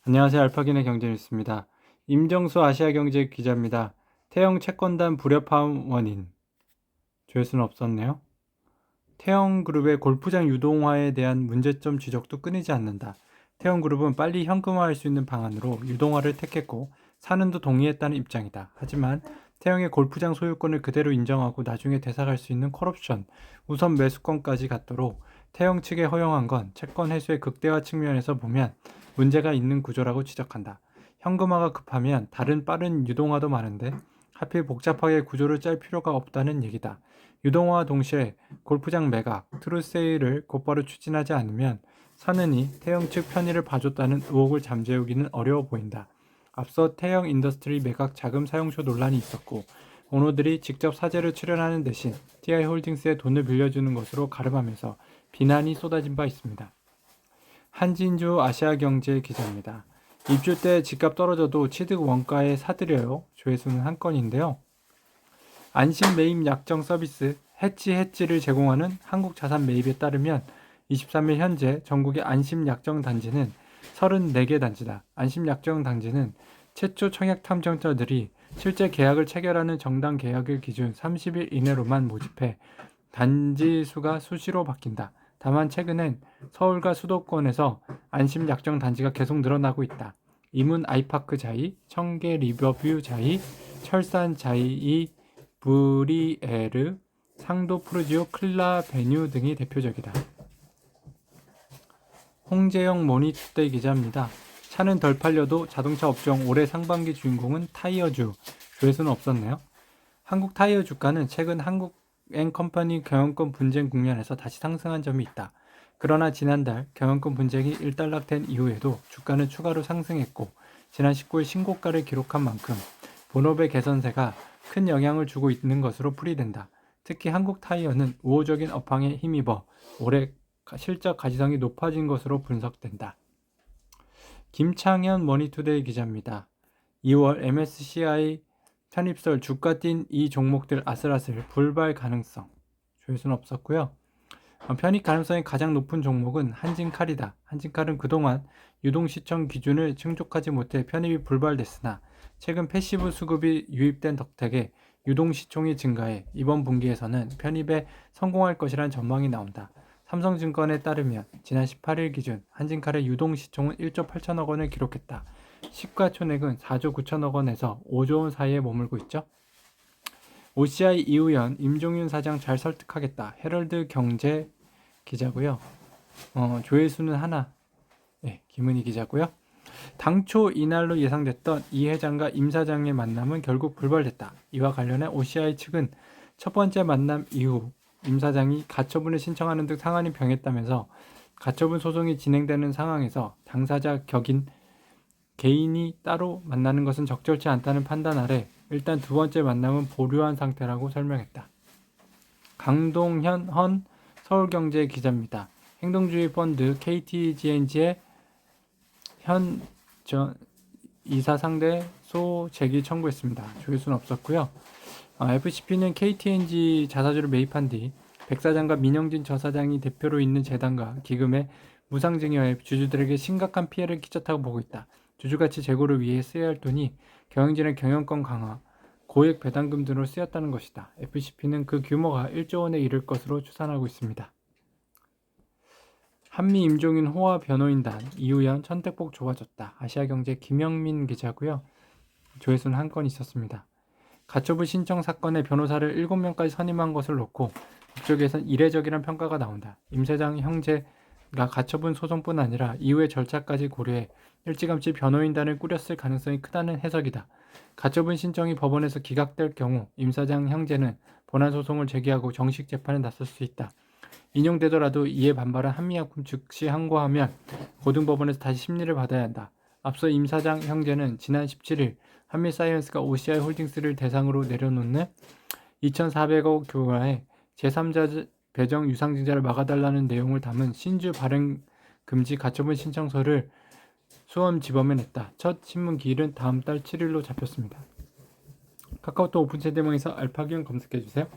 안녕하세요. 알파기의 경제뉴스입니다. 임정수 아시아경제 기자입니다. 태영 채권단 불협화음 원인. 조회수는 없었네요. 태영그룹의 골프장 유동화에 대한 문제점 지적도 끊이지 않는다. 태영그룹은 빨리 현금화할 수 있는 방안으로 유동화를 택했고 사는도 동의했다는 입장이다. 하지만 태영의 골프장 소유권을 그대로 인정하고 나중에 되살아갈 수 있는 콜옵션, 우선 매수권까지 갖도록 태영 측에 허용한 건 채권 회수의 극대화 측면에서 보면 문제가 있는 구조라고 지적한다. 현금화가 급하면 다른 빠른 유동화도 많은데 하필 복잡하게 구조를 짤 필요가 없다는 얘기다. 유동화와 동시에 골프장 매각, 트루세일을 곧바로 추진하지 않으면 사는이 태영 측 편의를 봐줬다는 의혹을 잠재우기는 어려워 보인다. 앞서 태영 인더스트리 매각 자금 사용처 논란이 있었고 오너들이 직접 사재를 출연하는 대신 TI홀딩스에 돈을 빌려주는 것으로 가름하면서 비난이 쏟아진 바 있습니다. 한진주 아시아경제 기자입니다. 입주 때 집값 떨어져도 취득 원가에 사들여요. 조회수는 한 건인데요. 안심 매입 약정 서비스 해치를 제공하는 한국자산매입에 따르면 23일 현재 전국의 안심 약정 단지는 34개 단지다. 안심 약정 단지는 최초 청약 탐정자들이 실제 계약을 체결하는 정당 계약일 기준 30일 이내로만 모집해 단지 수가 수시로 바뀐다. 다만 최근엔 서울과 수도권에서 안심 약정 단지가 계속 늘어나고 있다. 이문 아이파크 자이, 청계 리버뷰 자이, 철산 자이, 브리에르, 상도 푸르지오 클라 베뉴 등이 대표적이다. 홍재영 모니투데이 기자입니다. 차는 덜 팔려도 자동차 업종 올해 상반기 주인공은 타이어주. 조회수는 없었네요. 한국 타이어 주가는 최근 한국앤컴퍼니 경영권 분쟁 국면에서 다시 상승한 점이 있다. 그러나 지난달 경영권 분쟁이 일단락된 이후에도 주가는 추가로 상승했고 지난 19일 신고가를 기록한 만큼 본업의 개선세가 큰 영향을 주고 있는 것으로 풀이된다. 특히 한국 타이어는 우호적인 업황에 힘입어 올해 실적 가시성이 높아진 것으로 분석된다. 김창현 머니투데이 기자입니다. 2월 MSCI 편입설 주가 뛴 이 종목들 아슬아슬 불발 가능성. 조회수는 없었고요. 편입 가능성이 가장 높은 종목은 한진칼이다. 한진칼은 그동안 유동시청 기준을 충족하지 못해 편입이 불발됐으나 최근 패시브 수급이 유입된 덕택에 유동시총이 증가해 이번 분기에서는 편입에 성공할 것이란 전망이 나온다. 삼성증권에 따르면 지난 18일 기준 한진칼의 유동시총은 1조 8천억 원을 기록했다. 시가총액은 4조 9천억 원에서 5조 원 사이에 머물고 있죠. OCI 이우연, 임종윤 사장 잘 설득하겠다. 헤럴드 경제 기자고요. 조회수는 하나. 네, 김은희 기자고요. 당초 이날로 예상됐던 이 회장과 임 사장의 만남은 결국 불발됐다. 이와 관련해 OCI 측은 첫 번째 만남 이후 임 사장이 가처분을 신청하는 등 상황이 병했다면서 가처분 소송이 진행되는 상황에서 당사자 격인 개인이 따로 만나는 것은 적절치 않다는 판단 아래 일단 두 번째 만남은 보류한 상태라고 설명했다. 강동현 헌 서울경제 기자입니다. 행동주의 펀드 KTGNG의 현 이사 상대소 제기 청구했습니다. 조회수는 없었고요. FCP는 KTNG 자사주를 매입한 뒤 백 사장과 민영진 저 사장이 대표로 있는 재단과 기금에 무상증여해 주주들에게 심각한 피해를 끼쳤다고 보고 있다. 주주가치 제고를 위해 쓰여야 할 돈이 경영진의 경영권 강화, 고액 배당금 등으로 쓰였다는 것이다. FCP는 그 규모가 1조 원에 이를 것으로 추산하고 있습니다. 한미 임종인 호화 변호인단 이우연 천택복 좋아졌다. 아시아경제 김영민 기자고요. 조회수는 한 건 있었습니다. 가처분 신청 사건에 변호사를 7명까지 선임한 것을 놓고 국적에선 이례적이란 평가가 나온다. 임 사장 형제가 가처분 소송뿐 아니라 이후의 절차까지 고려해 일찌감치 변호인단을 꾸렸을 가능성이 크다는 해석이다. 가처분 신청이 법원에서 기각될 경우 임 사장 형제는 본안 소송을 제기하고 정식 재판에 나설 수 있다. 인용되더라도 이에 반발한 한미약품 즉시 항고하면 고등법원에서 다시 심리를 받아야 한다. 앞서 임 사장 형제는 지난 17일 한미사이언스가 OCI 홀딩스를 대상으로 내려놓는 2,400억 규모의 제3자 배정 유상증자를 막아달라는 내용을 담은 신주 발행 금지 가처분 신청서를 수원지법에 냈다. 첫 신문 기일은 다음 달 7일로 잡혔습니다. 카카오톡 오픈 채팅방에서 알파기원 검색해주세요.